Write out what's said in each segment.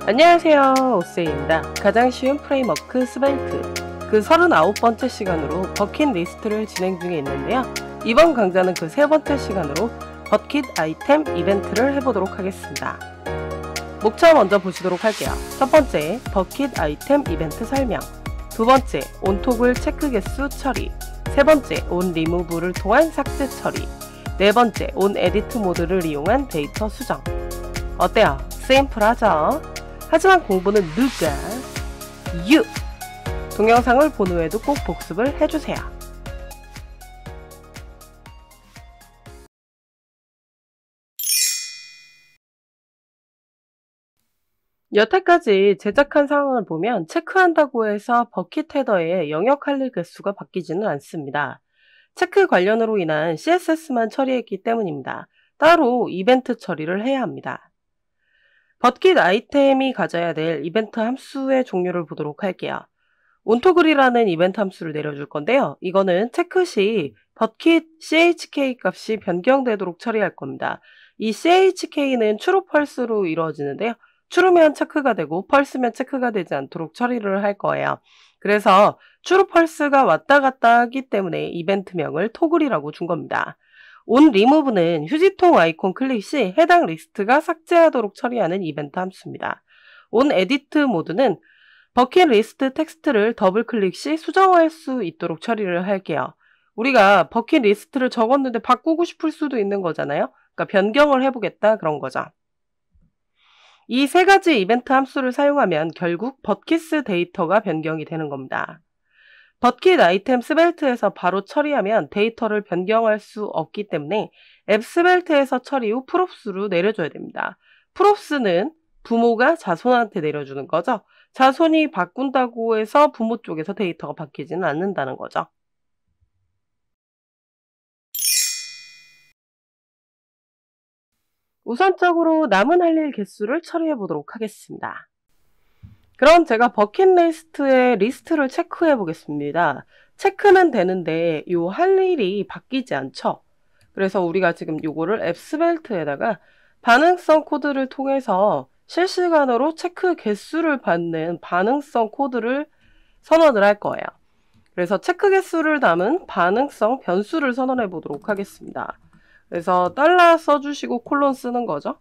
안녕하세요, 오세이입니다. 가장 쉬운 프레임워크 스벨트 그 39번째 시간으로 버킷리스트를 진행 중에 있는데요. 이번 강좌는 그 3번째 시간으로 버킷 아이템 이벤트를 해보도록 하겠습니다. 목차 먼저 보시도록 할게요. 첫 번째, 버킷 아이템 이벤트 설명. 두 번째, 온토글 체크 개수 처리. 세 번째, 온 리무브를 통한 삭제 처리. 네 번째, 온 에디트 모드를 이용한 데이터 수정. 어때요? 심플하죠? 하지만 공부는 누가? You! 동영상을 본 후에도 꼭 복습을 해주세요. 여태까지 제작한 상황을 보면 체크한다고 해서 버킷 헤더의 영역 할일 개수가 바뀌지는 않습니다. 체크 관련으로 인한 CSS만 처리했기 때문입니다. 따로 이벤트 처리를 해야 합니다. 버킷 아이템이 가져야 될 이벤트 함수의 종류를 보도록 할게요. 온토글이라는 이벤트 함수를 내려줄 건데요. 이거는 체크 시 버킷 chk 값이 변경되도록 처리할 겁니다. 이 chk는 true, false로 이루어지는데요. true면 체크가 되고 false면 체크가 되지 않도록 처리를 할 거예요. 그래서 true, false가 왔다 갔다 하기 때문에 이벤트명을 토글이라고 준 겁니다. 온 리무브는 휴지통 아이콘 클릭 시 해당 리스트가 삭제하도록 처리하는 이벤트 함수입니다. 온 에디트 모드는 버킷 리스트 텍스트를 더블 클릭 시 수정할 수 있도록 처리를 할게요. 우리가 버킷 리스트를 적었는데 바꾸고 싶을 수도 있는 거잖아요. 그러니까 변경을 해보겠다 그런 거죠. 이 세 가지 이벤트 함수를 사용하면 결국 버킷스 데이터가 변경이 되는 겁니다. 버킷 아이템 스벨트에서 바로 처리하면 데이터를 변경할 수 없기 때문에 앱 스벨트에서 처리 후 프롭스로 내려줘야 됩니다. 프롭스는 부모가 자손한테 내려주는 거죠. 자손이 바꾼다고 해서 부모 쪽에서 데이터가 바뀌지는 않는다는 거죠. 우선적으로 남은 할 일 개수를 처리해 보도록 하겠습니다. 그럼 제가 버킷리스트의 리스트를 체크해 보겠습니다. 체크는 되는데 요 할 일이 바뀌지 않죠. 그래서 우리가 지금 요거를 앱스벨트에다가 반응성 코드를 통해서 실시간으로 체크 개수를 받는 반응성 코드를 선언을 할 거예요. 그래서 체크 개수를 담은 반응성 변수를 선언해 보도록 하겠습니다. 그래서 달러 써주시고 콜론 쓰는 거죠.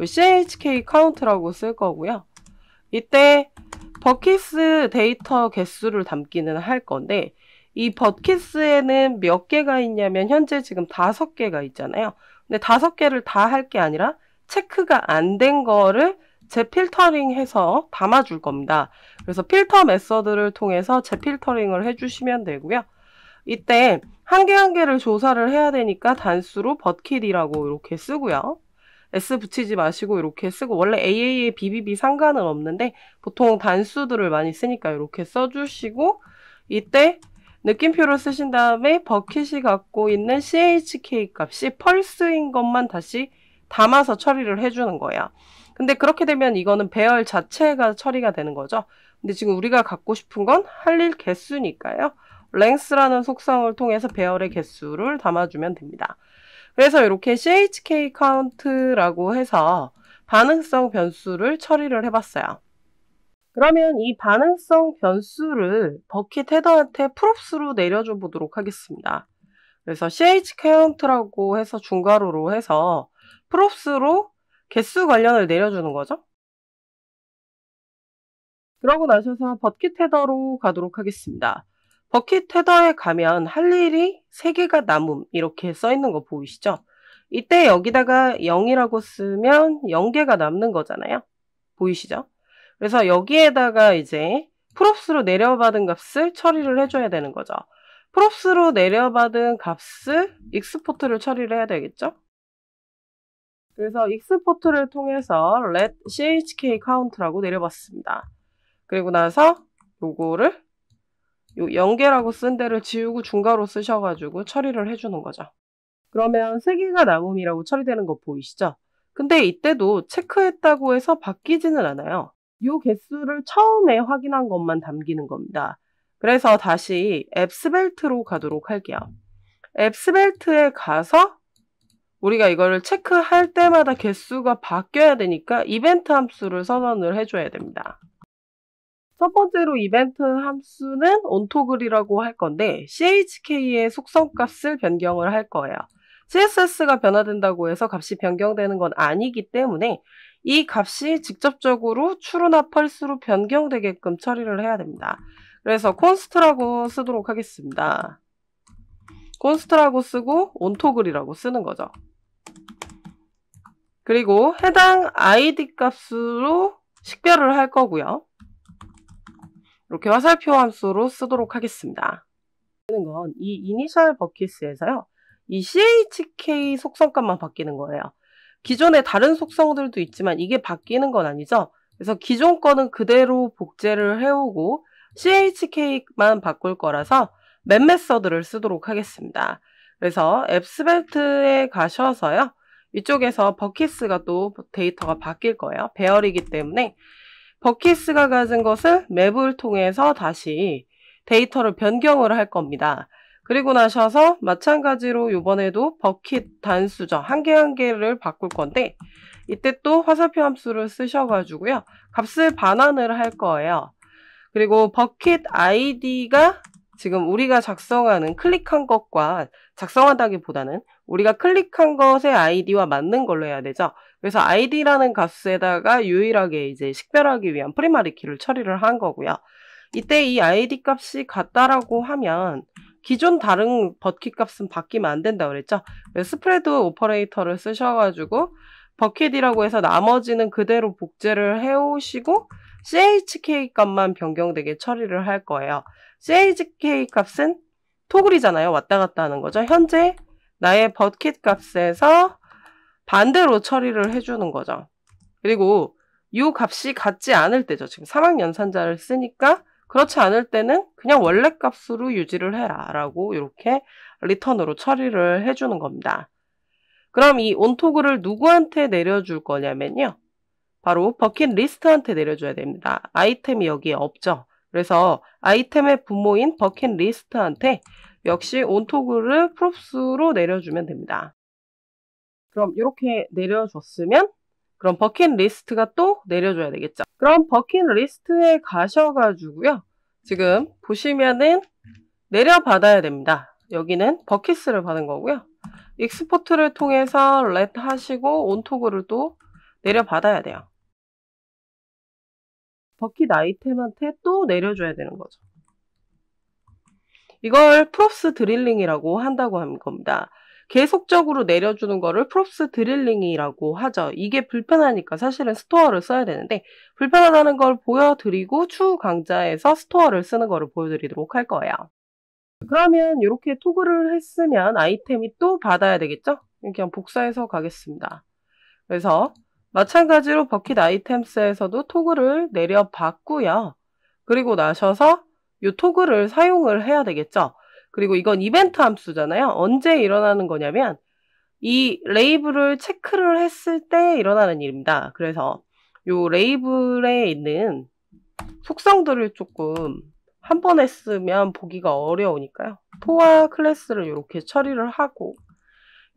chk 카운트라고 쓸 거고요. 이때 버킷스 데이터 개수를 담기는 할 건데 이 버킷스에는 몇 개가 있냐면 현재 지금 5개가 있잖아요. 근데 5개를 다 할 게 아니라 체크가 안 된 거를 재필터링해서 담아줄 겁니다. 그래서 필터 메서드를 통해서 재필터링을 해주시면 되고요. 이때 한 개 한 개를 조사를 해야 되니까 단수로 버킷이라고 이렇게 쓰고요. S 붙이지 마시고 이렇게 쓰고, 원래 AA에 BBB 상관은 없는데 보통 단수들을 많이 쓰니까 이렇게 써주시고, 이때 느낌표를 쓰신 다음에 버킷이 갖고 있는 CHK 값이 펄스인 것만 다시 담아서 처리를 해주는 거예요. 근데 그렇게 되면 이거는 배열 자체가 처리가 되는 거죠. 근데 지금 우리가 갖고 싶은 건 할 일 개수니까요. length라는 속성을 통해서 배열의 개수를 담아주면 됩니다. 그래서 이렇게 chk count라고 해서 반응성 변수를 처리를 해봤어요. 그러면 이 반응성 변수를 버킷 헤더한테 props로 내려줘 보도록 하겠습니다. 그래서 chcount라고 해서 중괄호로 해서 props로 개수 관련을 내려주는 거죠. 그러고 나셔서 버킷 헤더로 가도록 하겠습니다. 버킷 헤더에 가면 할 일이 3개가 남음 이렇게 써있는 거 보이시죠? 이때 여기다가 0이라고 쓰면 0개가 남는 거잖아요. 보이시죠? 그래서 여기에다가 이제 props로 내려받은 값을 처리를 해줘야 되는 거죠. props로 내려받은 값을 export를 처리를 해야 되겠죠? 그래서 export를 통해서 let chk count라고 내려봤습니다. 그리고 나서 요거를 요 0개라고 쓴 데를 지우고 중괄호 쓰셔가지고 처리를 해주는 거죠. 그러면 3개가 남음이라고 처리되는 거 보이시죠? 근데 이때도 체크했다고 해서 바뀌지는 않아요. 요 개수를 처음에 확인한 것만 담기는 겁니다. 그래서 다시 앱스벨트로 가도록 할게요. 앱스벨트에 가서 우리가 이거를 체크할 때마다 개수가 바뀌어야 되니까 이벤트 함수를 선언을 해줘야 됩니다. 첫 번째로 이벤트 함수는 onToggle이라고 할 건데 chk의 속성값을 변경을 할 거예요. CSS가 변화된다고 해서 값이 변경되는 건 아니기 때문에 이 값이 직접적으로 true나 false로 변경되게끔 처리를 해야 됩니다. 그래서 const라고 쓰도록 하겠습니다. const라고 쓰고 onToggle이라고 쓰는 거죠. 그리고 해당 id 값으로 식별을 할 거고요. 이렇게 화살표 함수로 쓰도록 하겠습니다. 건 이 이니셜 버킷에서요. 이 chk 속성값만 바뀌는 거예요. 기존에 다른 속성들도 있지만 이게 바뀌는 건 아니죠. 그래서 기존 거는 그대로 복제를 해오고 chk만 바꿀 거라서 맨 메서드를 쓰도록 하겠습니다. 그래서 앱스벨트에 가셔서요. 이쪽에서 버킷가 또 데이터가 바뀔 거예요. 배열이기 때문에 버킷가 가진 것을 맵을 통해서 다시 데이터를 변경을 할 겁니다. 그리고 나셔서 마찬가지로 이번에도 버킷 단수죠. 한 개 한 개를 바꿀 건데 이때 또 화살표 함수를 쓰셔가지고요. 값을 반환을 할 거예요. 그리고 버킷 id가 지금 우리가 작성하는 클릭한 것과 작성한다기보다는 우리가 클릭한 것의 id와 맞는 걸로 해야 되죠. 그래서 id라는 값에다가 유일하게 이제 식별하기 위한 프리마리 키를 처리를 한 거고요. 이때 이 id 값이 같다라고 하면 기존 다른 버킷 값은 바뀌면 안 된다고 그랬죠. 스프레드 오퍼레이터를 쓰셔가지고 버킷이라고 해서 나머지는 그대로 복제를 해오시고 chk 값만 변경되게 처리를 할 거예요. chk 값은 토글이잖아요. 왔다 갔다 하는 거죠. 현재 나의 버킷 값에서 반대로 처리를 해주는 거죠. 그리고 이 값이 같지 않을 때죠. 지금 3학 연산자를 쓰니까 그렇지 않을 때는 그냥 원래 값으로 유지를 해라 라고 이렇게 리턴으로 처리를 해주는 겁니다. 그럼 이 onToggle을 누구한테 내려줄 거냐면요. 바로 버킷 리스트한테 내려줘야 됩니다. 아이템이 여기에 없죠. 그래서 아이템의 부모인 버킷 리스트한테 역시 onToggle을 props로 내려주면 됩니다. 그럼 이렇게 내려줬으면 그럼 버킷 리스트가 또 내려줘야 되겠죠. 그럼 버킷 리스트에 가셔가지고요. 지금 보시면은 내려받아야 됩니다. 여기는 버킷을 받은 거고요. 익스포트를 통해서 let 하시고 onToggle을 또 내려받아야 돼요. 버킷 아이템한테 또 내려줘야 되는 거죠. 이걸 props 드릴링이라고 한다고 하는 겁니다. 계속적으로 내려주는 거를 props 드릴링이라고 하죠. 이게 불편하니까 사실은 스토어를 써야 되는데 불편하다는 걸 보여드리고 추후 강좌에서 스토어를 쓰는 거를 보여드리도록 할 거예요. 그러면 이렇게 토글을 했으면 아이템이 또 받아야 되겠죠? 그냥 복사해서 가겠습니다. 그래서 마찬가지로 버킷 아이템스에서도 토글을 내려받고요. 그리고 나셔서 이 토글을 사용을 해야 되겠죠. 그리고 이건 이벤트 함수잖아요. 언제 일어나는 거냐면 이 레이블을 체크를 했을 때 일어나는 일입니다. 그래서 이 레이블에 있는 속성들을 조금 한 번에 쓰면 보기가 어려우니까요. 포와 클래스를 이렇게 처리를 하고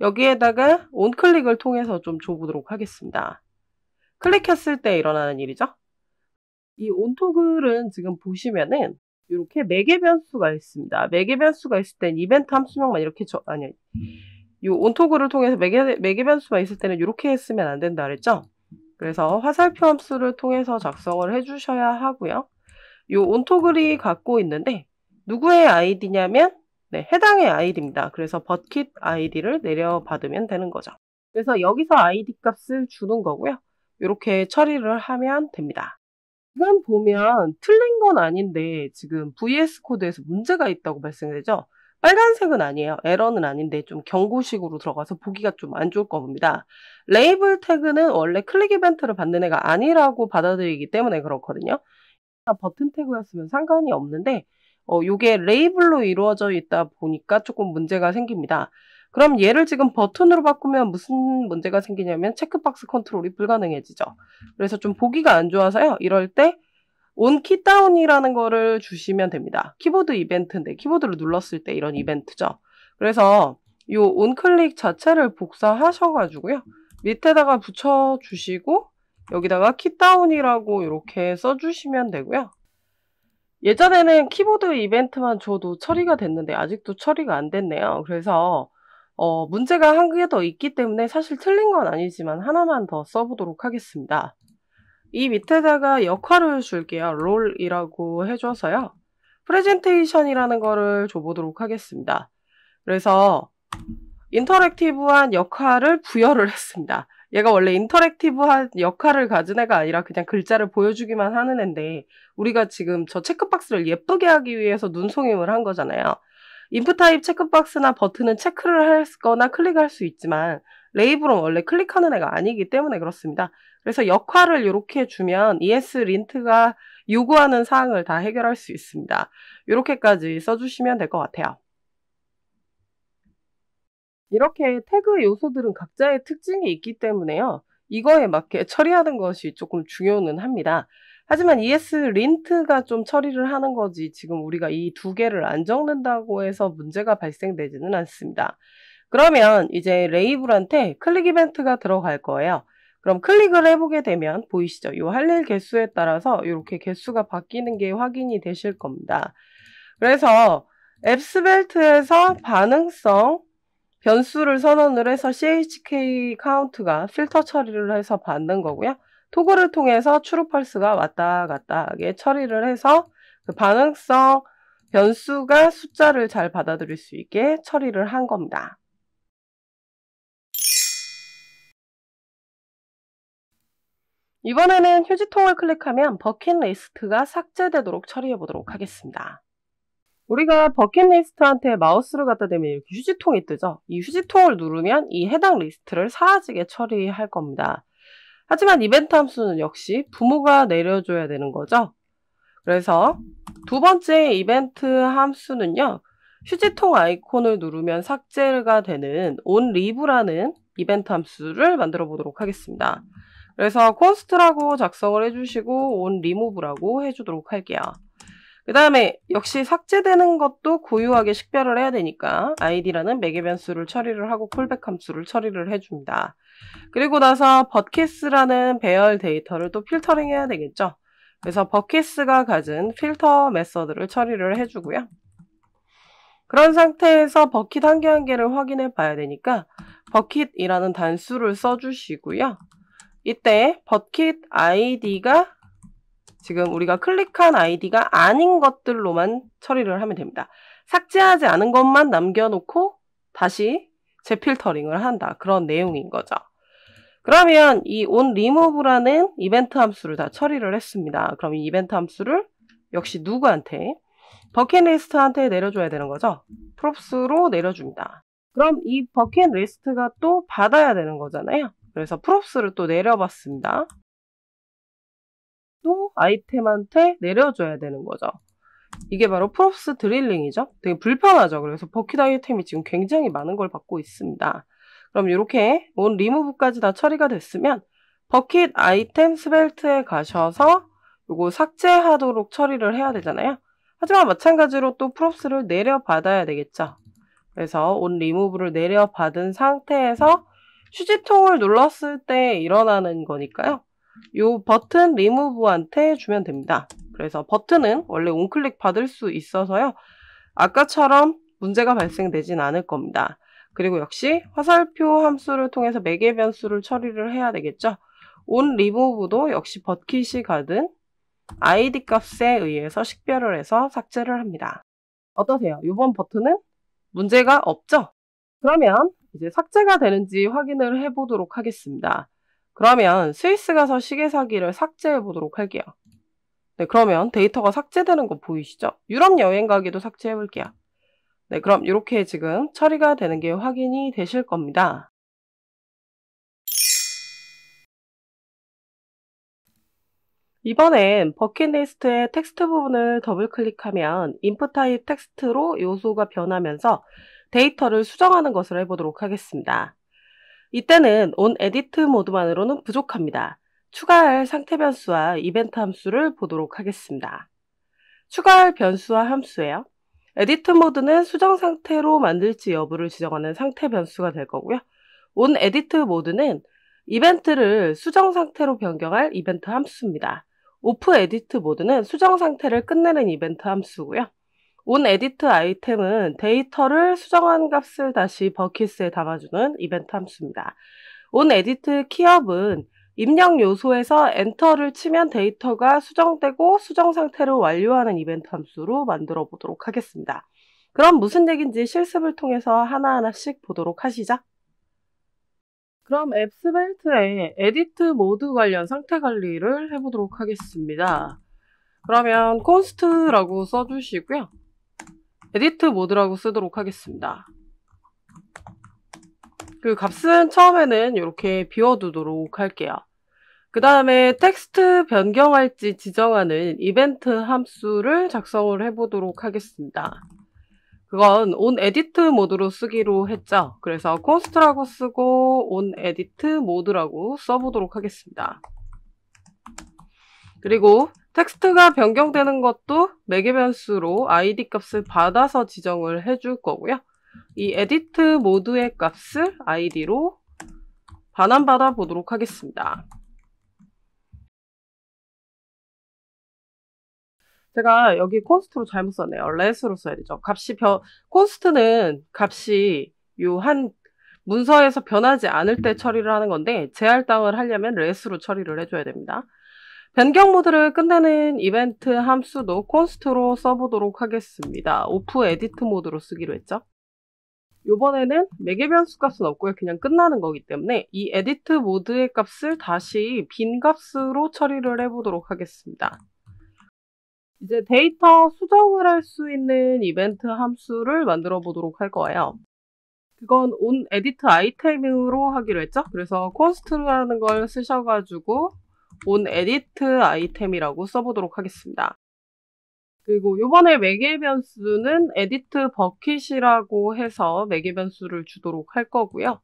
여기에다가 onClick을 통해서 좀 줘보도록 하겠습니다. 클릭했을 때 일어나는 일이죠. 이 onToggle은 지금 보시면은 이렇게 매개 변수가 있습니다. 매개 변수가 있을 땐 이벤트 함수명만 이렇게 이 onToggle을 통해서 매개 변수가 있을 때는 이렇게 했으면 안 된다 그랬죠? 그래서 화살표 함수를 통해서 작성을 해주셔야 하고요. 이 onToggle이 갖고 있는데 누구의 아이디냐면 해당의 아이디입니다. 그래서 버킷 아이디를 내려받으면 되는 거죠. 그래서 여기서 아이디 값을 주는 거고요. 이렇게 처리를 하면 됩니다. 지금 보면 틀린 건 아닌데 지금 VS 코드에서 문제가 있다고 발생되죠. 빨간색은 아니에요. 에러는 아닌데 좀 경고식으로 들어가서 보기가 좀 안 좋을 겁니다. 레이블 태그는 원래 클릭 이벤트를 받는 애가 아니라고 받아들이기 때문에 그렇거든요. 버튼 태그였으면 상관이 없는데 요게 레이블로 이루어져 있다 보니까 조금 문제가 생깁니다. 그럼 얘를 지금 버튼으로 바꾸면 무슨 문제가 생기냐면 체크박스 컨트롤이 불가능해지죠. 그래서 좀 보기가 안 좋아서요. 이럴 때 on 키다운이라는 거를 주시면 됩니다. 키보드 이벤트인데 키보드를 눌렀을 때 이런 이벤트죠. 그래서 요 온클릭 자체를 복사하셔가지고요. 밑에다가 붙여주시고 여기다가 킷다운이라고 이렇게 써주시면 되고요. 예전에는 키보드 이벤트만 줘도 처리가 됐는데 아직도 처리가 안 됐네요. 그래서 문제가 한 개 더 있기 때문에 사실 틀린 건 아니지만 하나만 더 써보도록 하겠습니다. 이 밑에다가 역할을 줄게요. 롤이라고 해줘서요. 프레젠테이션이라는 거를 줘보도록 하겠습니다. 그래서 인터랙티브한 역할을 부여를 했습니다. 얘가 원래 인터랙티브한 역할을 가진 애가 아니라 그냥 글자를 보여주기만 하는 애인데 우리가 지금 저 체크박스를 예쁘게 하기 위해서 눈송임을 한 거잖아요. 인풋 타입 체크박스나 버튼은 체크를 하거나 클릭할 수 있지만 레이블은 원래 클릭하는 애가 아니기 때문에 그렇습니다. 그래서 역할을 이렇게 주면 ESLint가 요구하는 사항을 다 해결할 수 있습니다. 이렇게까지 써주시면 될 것 같아요. 이렇게 태그 요소들은 각자의 특징이 있기 때문에요. 이거에 맞게 처리하는 것이 조금 중요는 합니다. 하지만 ESLint가 좀 처리를 하는 거지 지금 우리가 이 두 개를 안 적는다고 해서 문제가 발생되지는 않습니다. 그러면 이제 레이블한테 클릭 이벤트가 들어갈 거예요. 그럼 클릭을 해보게 되면 보이시죠? 이 할 일 개수에 따라서 이렇게 개수가 바뀌는 게 확인이 되실 겁니다. 그래서 앱스벨트에서 반응성 변수를 선언을 해서 chk 카운트가 필터 처리를 해서 받는 거고요. 토글을 통해서 true false가 왔다 갔다 하게 처리를 해서 그 반응성 변수가 숫자를 잘 받아들일 수 있게 처리를 한 겁니다. 이번에는 휴지통을 클릭하면 버킷리스트가 삭제되도록 처리해 보도록 하겠습니다. 우리가 버킷리스트한테 마우스를 갖다 대면 이렇게 휴지통이 뜨죠. 이 휴지통을 누르면 이 해당 리스트를 사라지게 처리할 겁니다. 하지만 이벤트 함수는 역시 부모가 내려줘야 되는 거죠. 그래서 두 번째 이벤트 함수는요. 휴지통 아이콘을 누르면 삭제가 되는 onLeave라는 이벤트 함수를 만들어 보도록 하겠습니다. 그래서 const라고 작성을 해주시고 onRemove라고 해주도록 할게요. 그 다음에 역시 삭제되는 것도 고유하게 식별을 해야 되니까 id라는 매개 변수를 처리를 하고 콜백 함수를 처리를 해줍니다. 그리고 나서 버킷스라는 배열 데이터를 또 필터링 해야 되겠죠. 그래서 버킷스가 가진 필터 메서드를 처리를 해주고요. 그런 상태에서 버킷 한 개 한 개를 확인해 봐야 되니까 버킷이라는 단수를 써주시고요. 이때 버킷 id가 지금 우리가 클릭한 아이디가 아닌 것들로만 처리를 하면 됩니다. 삭제하지 않은 것만 남겨놓고 다시 재필터링을 한다. 그런 내용인 거죠. 그러면 이 onRemove라는 이벤트 함수를 다 처리를 했습니다. 그럼 이 이벤트 함수를 역시 누구한테? 버킷리스트한테 내려줘야 되는 거죠. props로 내려줍니다. 그럼 이 버킷리스트가 또 받아야 되는 거잖아요. 그래서 props를 또 내려봤습니다. 또 아이템한테 내려줘야 되는 거죠. 이게 바로 props 드릴링이죠. 되게 불편하죠. 그래서 버킷 아이템이 지금 굉장히 많은 걸 받고 있습니다. 그럼 이렇게 onRemove까지 다 처리가 됐으면 버킷 아이템 스벨트에 가셔서 요거 삭제하도록 처리를 해야 되잖아요. 하지만 마찬가지로 또 props를 내려받아야 되겠죠. 그래서 onRemove를 내려받은 상태에서 휴지통을 눌렀을 때 일어나는 거니까요. 요 버튼 리무브한테 주면 됩니다. 그래서 버튼은 원래 온클릭 받을 수 있어서요. 아까처럼 문제가 발생되진 않을 겁니다. 그리고 역시 화살표 함수를 통해서 매개 변수를 처리를 해야 되겠죠. onRemove도 역시 버킷이 가든 id 값에 의해서 식별을 해서 삭제를 합니다. 어떠세요? 이번 버튼은 문제가 없죠? 그러면 이제 삭제가 되는지 확인을 해보도록 하겠습니다. 그러면 스위스 가서 시계 사기를 삭제해 보도록 할게요. 네, 그러면 데이터가 삭제되는 거 보이시죠? 유럽 여행 가기도 삭제해 볼게요. 네, 그럼 이렇게 지금 처리가 되는 게 확인이 되실 겁니다. 이번엔 버킷리스트의 텍스트 부분을 더블 클릭하면 인풋 타입 텍스트로 요소가 변하면서 데이터를 수정하는 것을 해보도록 하겠습니다. 이때는 onEdit 모드만으로는 부족합니다. 추가할 상태 변수와 이벤트 함수를 보도록 하겠습니다. 추가할 변수와 함수예요. 에디트 모드는 수정 상태로 만들지 여부를 지정하는 상태 변수가 될 거고요. 온 에디트 모드는 이벤트를 수정 상태로 변경할 이벤트 함수입니다. 오프 에디트 모드는 수정 상태를 끝내는 이벤트 함수고요. 온 에디트 아이템은 데이터를 수정한 값을 다시 버킷에 담아주는 이벤트 함수입니다. 온 에디트 키업은 입력 요소에서 엔터를 치면 데이터가 수정되고 수정 상태를 완료하는 이벤트 함수로 만들어 보도록 하겠습니다. 그럼 무슨 얘기인지 실습을 통해서 하나하나씩 보도록 하시죠. 그럼 앱스벨트에 에디트 모드 관련 상태 관리를 해보도록 하겠습니다. 그러면 const라고 써주시고요. 에디트 모드라고 쓰도록 하겠습니다. 그 값은 처음에는 이렇게 비워두도록 할게요. 그 다음에 텍스트 변경할지 지정하는 이벤트 함수를 작성을 해보도록 하겠습니다. 그건 on edit 모드로 쓰기로 했죠. 그래서 const라고 쓰고 on edit 모드라고 써보도록 하겠습니다. 그리고 텍스트가 변경되는 것도 매개 변수로 id 값을 받아서 지정을 해줄 거고요. 이 edit 모드의 값을 id로 반환받아 보도록 하겠습니다. 제가 여기 const로 잘못 썼네요. let으로 써야 되죠. const는 값이 한 문서에서 변하지 않을 때 처리를 하는 건데 재할당을 하려면 let으로 처리를 해줘야 됩니다. 변경 모드를 끝내는 이벤트 함수도 const로 써보도록 하겠습니다. 오프 에디트 모드로 쓰기로 했죠. 이번에는 매개 변수 값은 없고요. 그냥 끝나는 거기 때문에 이 에디트 모드의 값을 다시 빈 값으로 처리를 해보도록 하겠습니다. 이제 데이터 수정을 할 수 있는 이벤트 함수를 만들어 보도록 할 거예요. 그건 on edit item으로 하기로 했죠. 그래서 const라는 걸 쓰셔가지고 on edit item이라고 써보도록 하겠습니다. 그리고 이번에 매개 변수는 edit bucket이라고 해서 매개 변수를 주도록 할 거고요.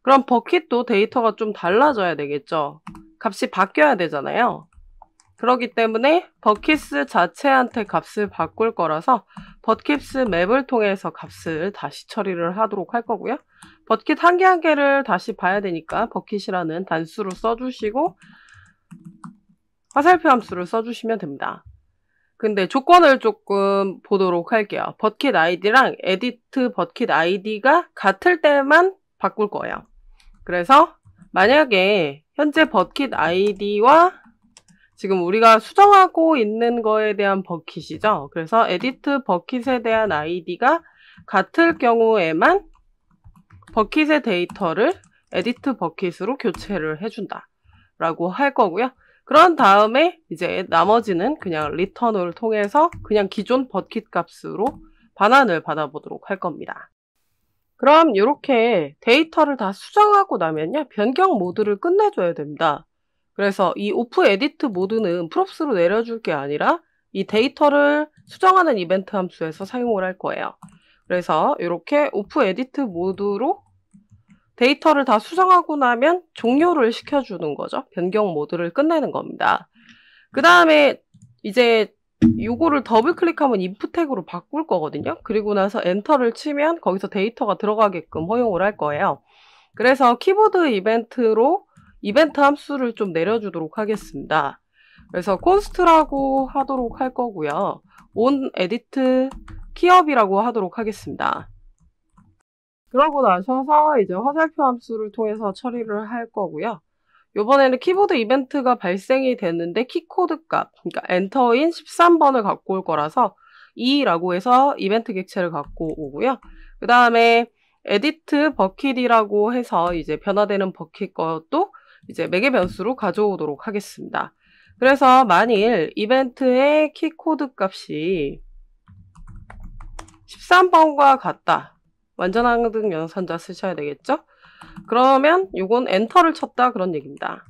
그럼 버킷도 데이터가 좀 달라져야 되겠죠. 값이 바뀌어야 되잖아요. 그렇기 때문에 버킷스 자체한테 값을 바꿀 거라서 버킷스 맵을 통해서 값을 다시 처리를 하도록 할 거고요. 버킷 한 개 한 개를 다시 봐야 되니까 버킷이라는 단수를 써주시고 화살표 함수를 써주시면 됩니다. 근데 조건을 조금 보도록 할게요. 버킷 아이디랑 에디트 버킷 아이디가 같을 때만 바꿀 거예요. 그래서 만약에 현재 버킷 아이디와 지금 우리가 수정하고 있는 거에 대한 버킷이죠. 그래서 에디트 버킷에 대한 아이디가 같을 경우에만 버킷의 데이터를 에디트 버킷으로 교체를 해준다 라고 할 거고요. 그런 다음에 이제 나머지는 그냥 리턴을 통해서 그냥 기존 버킷 값으로 반환을 받아보도록 할 겁니다. 그럼 이렇게 데이터를 다 수정하고 나면요. 변경 모드를 끝내줘야 됩니다. 그래서 이 오프 에디트 모드는 props로 내려줄 게 아니라 이 데이터를 수정하는 이벤트 함수에서 사용을 할 거예요. 그래서 이렇게 오프 에디트 모드로 데이터를 다 수정하고 나면 종료를 시켜주는 거죠. 변경 모드를 끝내는 겁니다. 그 다음에 이제 요거를 더블 클릭하면 input 태그로 바꿀 거거든요. 그리고 나서 엔터를 치면 거기서 데이터가 들어가게끔 허용을 할 거예요. 그래서 키보드 이벤트로 이벤트 함수를 좀 내려주도록 하겠습니다. 그래서 const라고 하도록 할 거고요. on edit 키업이라고 하도록 하겠습니다. 그러고 나셔서 이제 화살표 함수를 통해서 처리를 할 거고요. 이번에는 키보드 이벤트가 발생이 됐는데 키코드 값, 그러니까 엔터인 13번을 갖고 올 거라서 2라고 해서 이벤트 객체를 갖고 오고요. 그 다음에 에디트 버킷이라고 해서 이제 변화되는 버킷 것도 이제 매개 변수로 가져오도록 하겠습니다. 그래서 만일 이벤트의 키코드 값이 13번과 같다. 완전항등 연산자 쓰셔야 되겠죠? 그러면 이건 엔터를 쳤다 그런 얘기입니다.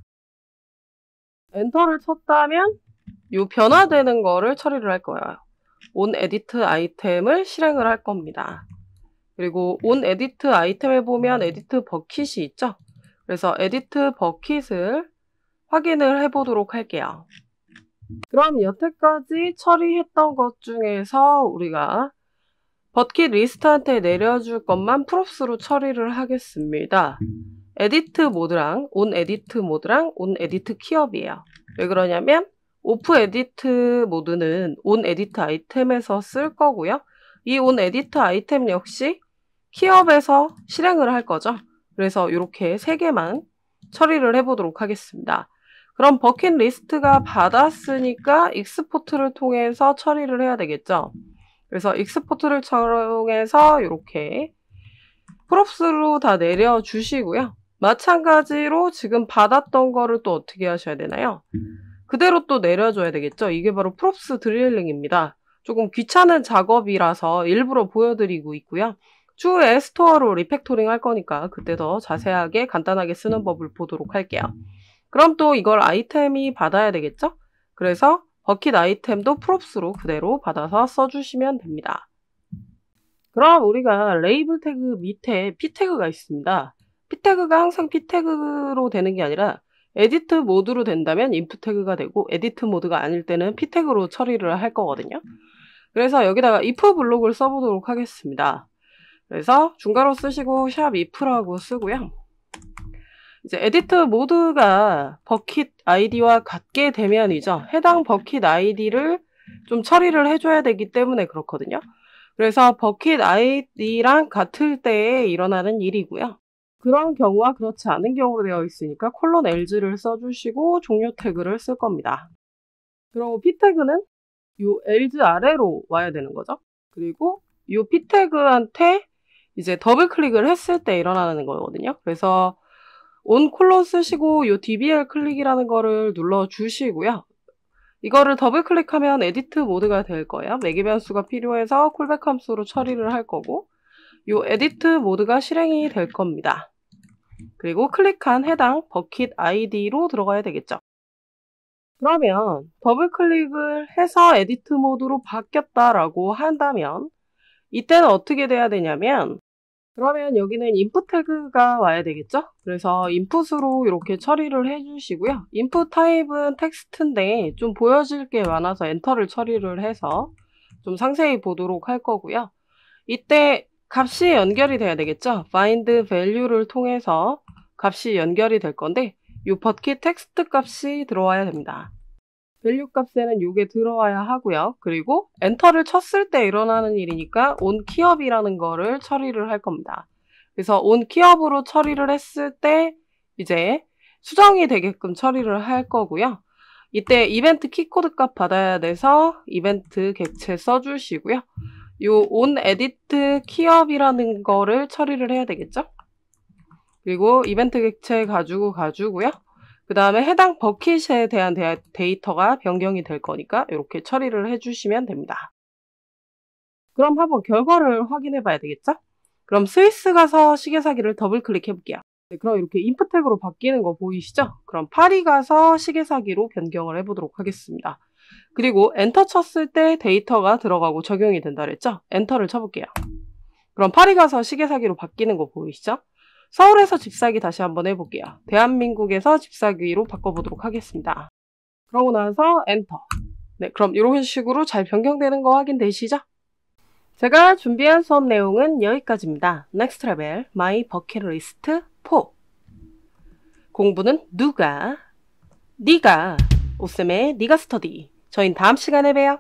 엔터를 쳤다면 이 변화되는 거를 처리를 할 거예요. on edit 아이템을 실행을 할 겁니다. 그리고 on edit 아이템에 보면 edit 버킷이 있죠? 그래서 edit 버킷을 확인을 해보도록 할게요. 그럼 여태까지 처리했던 것 중에서 우리가 버킷 리스트한테 내려줄 것만 프롭스로 처리를 하겠습니다. 에디트 모드랑 온 에디트 모드랑 온 에디트 키업이에요. 왜 그러냐면 오프 에디트 모드는 온 에디트 아이템에서 쓸 거고요. 이 온 에디트 아이템 역시 키업에서 실행을 할 거죠. 그래서 이렇게 3개만 처리를 해보도록 하겠습니다. 그럼 버킷 리스트가 받았으니까 익스포트를 통해서 처리를 해야 되겠죠. 그래서 익스포트를 통해서 이렇게 프롭스로 다 내려주시고요. 마찬가지로 지금 받았던 거를 또 어떻게 하셔야 되나요? 그대로 또 내려줘야 되겠죠. 이게 바로 프롭스 드릴링입니다. 조금 귀찮은 작업이라서 일부러 보여드리고 있고요. 추후에 스토어로 리팩토링 할 거니까 그때 더 자세하게 간단하게 쓰는 법을 보도록 할게요. 그럼 또 이걸 아이템이 받아야 되겠죠? 그래서 버킷 아이템도 프롭스로 그대로 받아서 써주시면 됩니다. 그럼 우리가 레이블 태그 밑에 p 태그가 있습니다. p 태그가 항상 p 태그로 되는 게 아니라 에디트 모드로 된다면 inf 태그가 되고 에디트 모드가 아닐 때는 p 태그로 처리를 할 거거든요. 그래서 여기다가 if 블록을 써보도록 하겠습니다. 그래서 중괄호 쓰시고 샵 if라고 쓰고요. 이제 에디트 모드가 버킷 아이디와 같게 되면이죠. 해당 버킷 아이디를 좀 처리를 해줘야 되기 때문에 그렇거든요. 그래서 버킷 아이디랑 같을 때에 일어나는 일이고요. 그런 경우와 그렇지 않은 경우로 되어 있으니까 콜론 else를 써주시고 종료 태그를 쓸 겁니다. 그리고 p 태그는 이 else 아래로 와야 되는 거죠. 그리고 이 p 태그한테 이제 더블 클릭을 했을 때 일어나는 거거든요. 그래서 on 콜론 쓰시고 이 dbl 클릭이라는 거를 눌러 주시고요. 이거를 더블 클릭하면 에디트 모드가 될 거예요. 매개 변수가 필요해서 콜백 함수로 처리를 할 거고 이 에디트 모드가 실행이 될 겁니다. 그리고 클릭한 해당 버킷 아이디로 들어가야 되겠죠. 그러면 더블 클릭을 해서 에디트 모드로 바뀌었다라고 한다면 이때는 어떻게 돼야 되냐면 그러면 여기는 input 태그가 와야 되겠죠? 그래서 input으로 이렇게 처리를 해주시고요. input 타입은 텍스트인데 좀 보여질 게 많아서 엔터를 처리를 해서 좀 상세히 보도록 할 거고요. 이때 값이 연결이 돼야 되겠죠? find value를 통해서 값이 연결이 될 건데 이 버킷 텍스트 값이 들어와야 됩니다. value 값에는 이게 들어와야 하고요. 그리고 엔터를 쳤을 때 일어나는 일이니까 on 키업이라는 거를 처리를 할 겁니다. 그래서 on 키업으로 처리를 했을 때 이제 수정이 되게끔 처리를 할 거고요. 이때 이벤트 키코드 값 받아야 돼서 이벤트 객체 써주시고요. 이 on edit 키업이라는 거를 처리를 해야 되겠죠. 그리고 이벤트 객체 가지고요. 그 다음에 해당 버킷에 대한 데이터가 변경이 될 거니까 이렇게 처리를 해주시면 됩니다. 그럼 한번 결과를 확인해 봐야 되겠죠? 그럼 스위스 가서 시계사기를 더블 클릭해 볼게요. 네, 그럼 이렇게 인풋 태그로 바뀌는 거 보이시죠? 그럼 파리 가서 시계사기로 변경을 해보도록 하겠습니다. 그리고 엔터 쳤을 때 데이터가 들어가고 적용이 된다 그랬죠? 엔터를 쳐볼게요. 그럼 파리 가서 시계사기로 바뀌는 거 보이시죠? 서울에서 집사기 다시 한번 해볼게요. 대한민국에서 집사기로 바꿔보도록 하겠습니다. 그러고 나서 엔터. 네, 그럼 이런 식으로 잘 변경되는 거 확인되시죠? 제가 준비한 수업 내용은 여기까지입니다. Next Level My Bucket List 4. 공부는 누가? 네가. 오쌤의 네가 스터디. 저희는 다음 시간에 봬요.